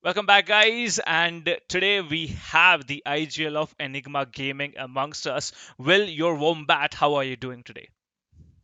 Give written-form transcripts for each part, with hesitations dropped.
Welcome back, guys. And today we have the IGL of Enigma Gaming amongst us. Will your wombat? How are you doing today?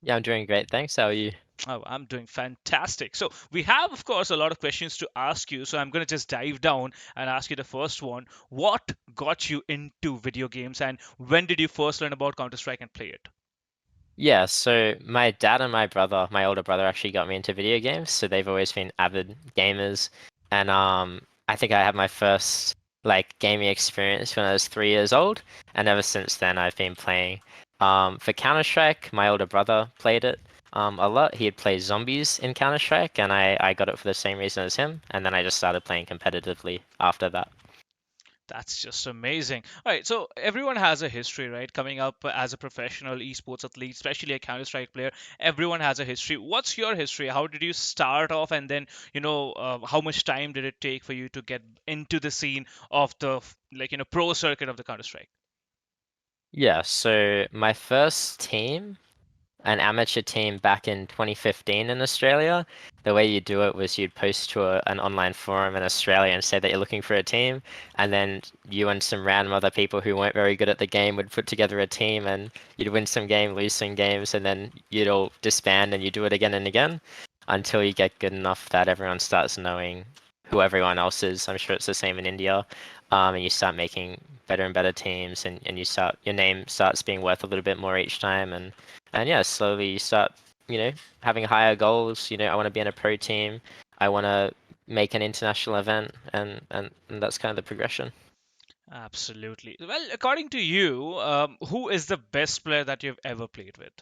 Yeah, I'm doing great. Thanks. How are you? Oh, I'm doing fantastic. So we have, of course, a lot of questions to ask you. So I'm going to just dive down and ask you the first one. What got you into video games, and when did you first learn about Counter Strike and play it? Yeah, so my dad and my brother, my older brother, actually got me into video games. So they've always been avid gamers. And I think I had my first gaming experience when I was 3 years old. And ever since then, I've been playing. For Counter-Strike, my older brother played it a lot. He had played zombies in Counter-Strike, and I got it for the same reason as him. And then I just started playing competitively after that. That's just amazing. All right, so everyone has a history, right? Coming up as a professional esports athlete, especially a Counter Strike player, everyone has a history. What's your history? How did you start off, and then how much time did it take for you to get into the scene of the pro circuit of the Counter Strike? Yeah, so my first team, an amateur team back in 2015 in Australia. The way you do it was you'd post to an online forum in Australia and say that you're looking for a team, and then you and some random other people who weren't very good at the game would put together a team, and you'd win some game, lose some games, and then you'd all disband and you do it again and again until you get good enough that everyone starts knowing who everyone else is. I'm sure it's the same in India. And you start making better and better teams, and your name starts being worth a little bit more each time, and yeah, slowly you start, having higher goals. I want to be in a pro team. I want to make an international event, and that's kind of the progression. Absolutely. Well, according to you, who is the best player that you've ever played with?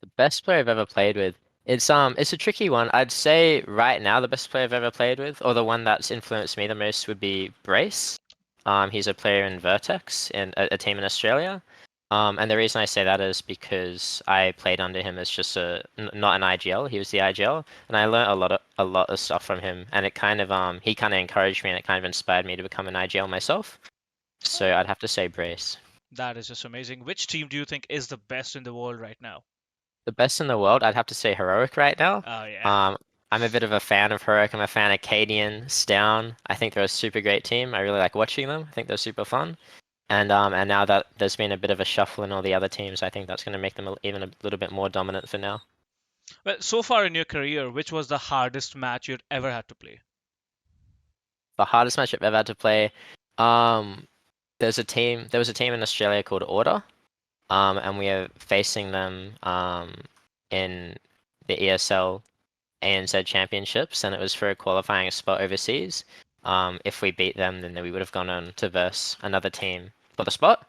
The best player I've ever played with. It's a tricky one. I'd say right now the best player I've ever played with, or the one that's influenced me the most, would be Brace. He's a player in Vertex in a team in Australia. And the reason I say that is because I played under him as just not an IGL. He was the IGL, and I learned a lot of stuff from him. And he kind of encouraged me, and it kind of inspired me to become an IGL myself. So I'd have to say Brace. That is just amazing. Which team do you think is the best in the world right now? The best in the world, I'd have to say Heroic right now. Oh yeah. Um, I'm a bit of a fan of Heroic. I'm a fan of Cadian, Stown. I think they're a super great team. I really like watching them. I think they're super fun. And now that there's been a bit of a shuffle in all the other teams, I think that's going to make them even a little bit more dominant for now. Well, so far in your career, which was the hardest match you'd ever had to play? The hardest match I've ever had to play, um, there was a team in Australia called Order, and we are facing them in the ESL ANZ Championships, and it was for a qualifying spot overseas. If we beat them, then we would have gone on to verse another team for the spot.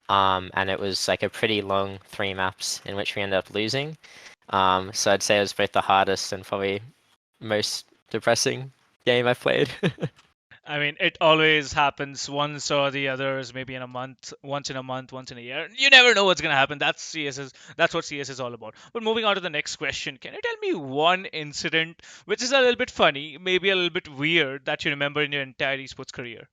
And it was like a pretty long 3 maps in which we ended up losing. So I'd say it was both the hardest and probably most depressing game I've played. I mean, it always happens once or the others, maybe in a month, once in a month, once in a year. You never know what's gonna happen. That's what CS is all about. But moving on to the next question, can you tell me one incident which is a little bit funny, maybe a little bit weird that you remember in your entire esports career?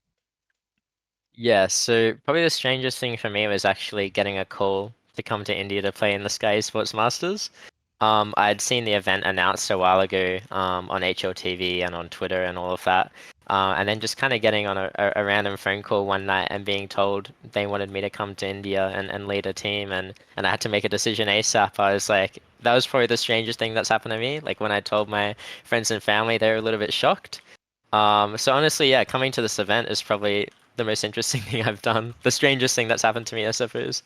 Yeah, so probably the strangest thing for me was actually getting a call to come to India to play in the Skyesports Masters. I'd seen the event announced a while ago on HLTV and on Twitter and all of that. And then just kind of getting on a random phone call one night and being told they wanted me to come to India and lead a team, and I had to make a decision ASAP. I was like, that was probably the strangest thing that's happened to me. Like when I told my friends and family, they were a little bit shocked. So honestly, yeah, coming to this event is probably the most interesting thing I've done. The strangest thing that's happened to me, I suppose.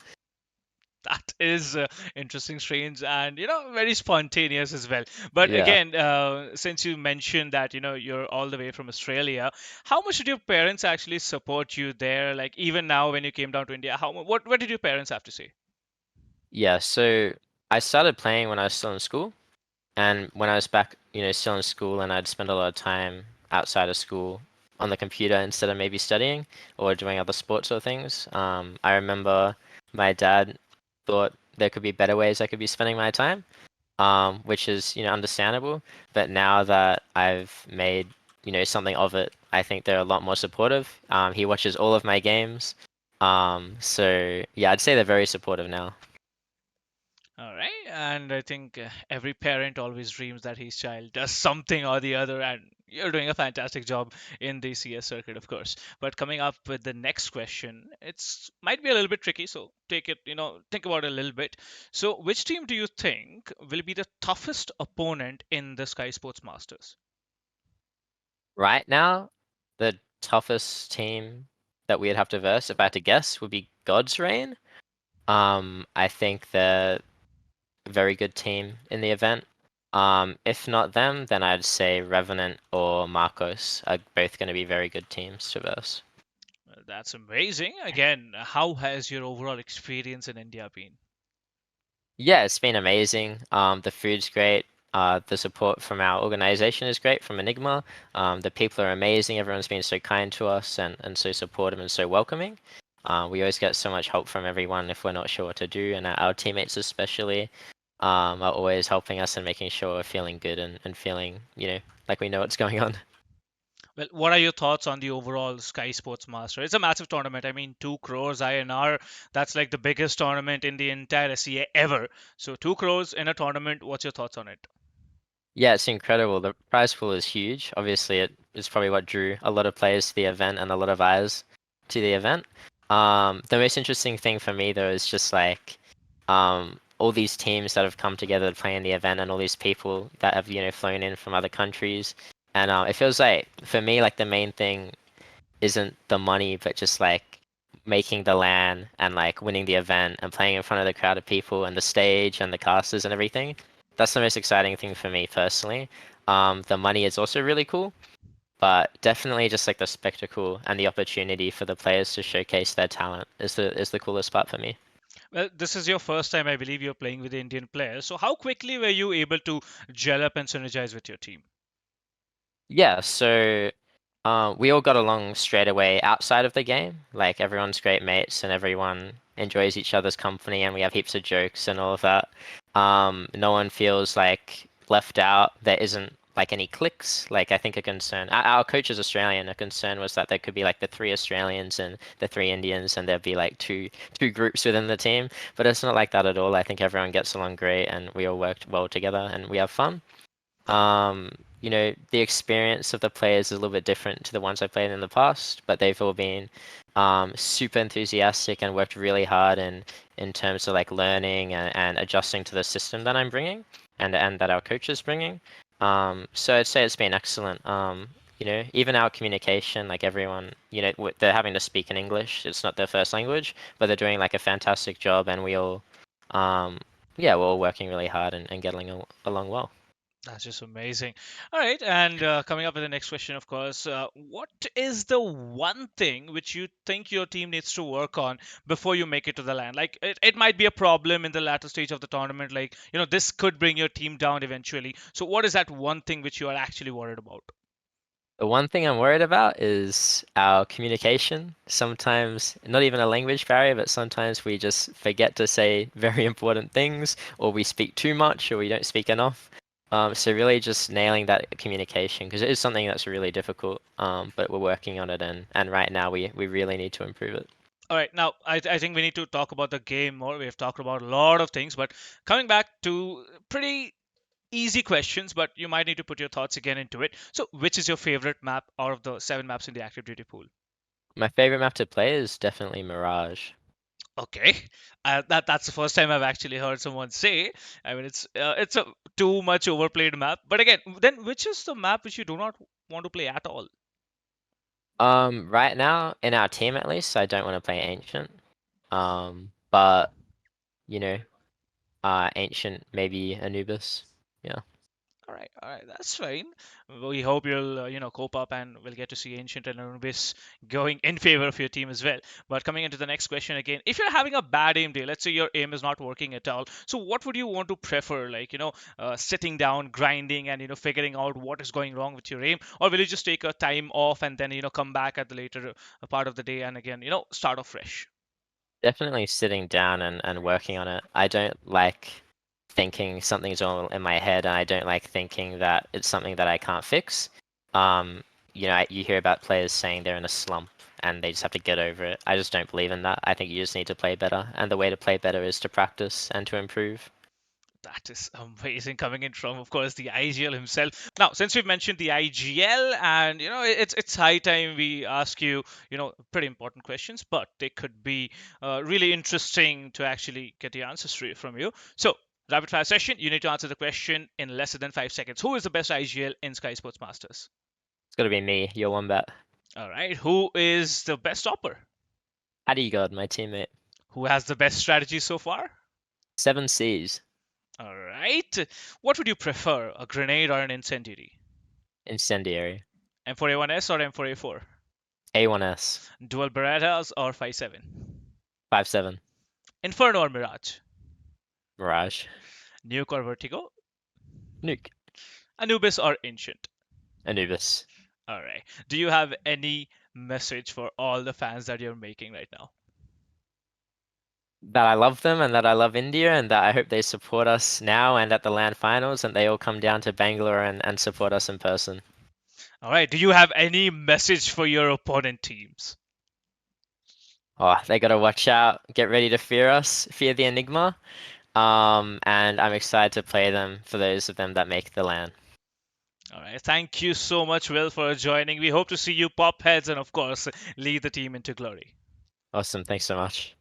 That is interesting, strange, and very spontaneous as well. But Yeah. again, since you mentioned that you're all the way from Australia, how much did your parents actually support you there? Like even now, when you came down to India, what did your parents have to say? Yeah, so I started playing when I was still in school, and when I was back, still in school, and I'd spend a lot of time outside of school on the computer instead of maybe studying or doing other sports or things. I remember my dad thought there could be better ways I could be spending my time, which is, understandable. But now that I've made, something of it, I think they're a lot more supportive. He watches all of my games. So yeah, I'd say they're very supportive now. All right, and I think every parent always dreams that his child does something or the other, and you're doing a fantastic job in the CS circuit, of course. But coming up with the next question, it's might be a little bit tricky, so take it, think about it a little bit. So, which team do you think will be the toughest opponent in the Sky Sports Masters? Right now, the toughest team that we'd have to verse, if I had to guess, would be God's Reign. I think they're a very good team in the event. If not them, then I'd say Revenant or Marcos are both going to be very good teams to verse. That's amazing. Again, how has your overall experience in India been? Yeah, it's been amazing. The food's great. The support from our organization is great from Enigma. The people are amazing. Everyone's been so kind to us and so supportive and so welcoming. We always get so much help from everyone if we're not sure what to do, and our teammates especially are always helping us and making sure we're feeling good and feeling, like we know what's going on. Well, what are your thoughts on the overall Sky Sports Master? It's a massive tournament. I mean, 2 crores INR, that's like the biggest tournament in the entire SEA ever. So 2 crores in a tournament, what's your thoughts on it? Yeah, it's incredible. The prize pool is huge. Obviously, it is probably what drew a lot of players to the event and a lot of eyes to the event. The most interesting thing for me though is just like all these teams that have come together to play in the event and all these people that have, flown in from other countries. And it feels like for me, like the main thing isn't the money, but just like making the LAN and like winning the event and playing in front of the crowd of people and the stage and the casters and everything. That's the most exciting thing for me personally. The money is also really cool, but definitely just like the spectacle and the opportunity for the players to showcase their talent is the coolest part for me. Well, this is your first time, I believe, you're playing with the Indian players. So how quickly were you able to gel up and synergize with your team? Yeah, so we all got along straight away outside of the game. Like everyone's great mates and everyone enjoys each other's company and we have heaps of jokes and all of that. No one feels like left out. There isn't like any cliques. Like I think a concern, our coach is Australian. A concern was that there could be like the three Australians and the three Indians, and there'd be like two groups within the team. But it's not like that at all. I think everyone gets along great and we all worked well together and we have fun. Um, the experience of the players is a little bit different to the ones I played in the past, but they've all been super enthusiastic and worked really hard in terms of like learning and adjusting to the system that I'm bringing and that our coach is bringing. So I'd say it's been excellent. Even our communication, like everyone, they're having to speak in English. It's not their first language, but they're doing like a fantastic job, and we all, yeah, we're all working really hard and getting along well. That's just amazing. All right, and coming up with the next question, of course, what is the one thing which you think your team needs to work on before you make it to the land? Like, it might be a problem in the latter stage of the tournament. Like, this could bring your team down eventually. So, what is that one thing which you are actually worried about? The one thing I'm worried about is our communication. Sometimes, not even a language barrier, but sometimes we just forget to say very important things, or we speak too much, or we don't speak enough. So really just nailing that communication, because it is something that's really difficult. But we're working on it, and right now we really need to improve it. All right, now I think we need to talk about the game more. We've talked about a lot of things, but coming back to pretty easy questions, but you might need to put your thoughts again into it. So, which is your favorite map out of the 7 maps in the active duty pool? My favorite map to play is definitely Mirage. Okay, that's the first time I've actually heard someone say. I mean, it's a too much overplayed map. But again, then which is the map which you do not want to play at all? Right now, in our team at least, I don't want to play Ancient. But you know, Ancient, maybe Anubis. Yeah. All right, that's fine. We hope you'll cope up and we'll get to see Ancient and Anubis going in favor of your team as well. But coming into the next question again, if you're having a bad aim day, let's say your aim is not working at all, so what would you want to prefer? Like sitting down, grinding, and figuring out what is going wrong with your aim, or will you just take a time off and then come back at the later part of the day and again start off fresh? Definitely sitting down and working on it. I don't like thinking something's all in my head, and I don't like thinking that it's something that I can't fix. You hear about players saying they're in a slump and they just have to get over it. I just don't believe in that. I think you just need to play better, and the way to play better is to practice and to improve. That is amazing coming in from, of course, the IGL himself. Now, since we've mentioned the IGL, and it's high time we ask you, pretty important questions, but they could be really interesting to actually get the answers from you. So, rapid fire session. You need to answer the question in less than 5 seconds. Who is the best IGL in Sky Sports Masters? It's gotta be me, your wombat. All right. Who is the best stopper? Paddy God, my teammate. Who has the best strategy so far? Seven C's. All right. What would you prefer, a grenade or an incendiary? Incendiary. M4A1S or M4A4? A1S. Dual Berettas or 5.7? 5-7. Inferno or Mirage? Mirage. Nuke or Vertigo? Nuke. Anubis or Ancient? Anubis. All right. Do you have any message for all the fans that you're making right now? That I love them and that I love India and that I hope they support us now and at the LAN finals and they all come down to Bangalore and support us in person. All right. Do you have any message for your opponent teams? Oh, they gotta watch out, get ready to fear us, fear the Enigma. And I'm excited to play them for those of them that make the LAN. All right. Thank you so much, Will, for joining. We hope to see you pop heads and, of course, lead the team into glory. Awesome, thanks so much.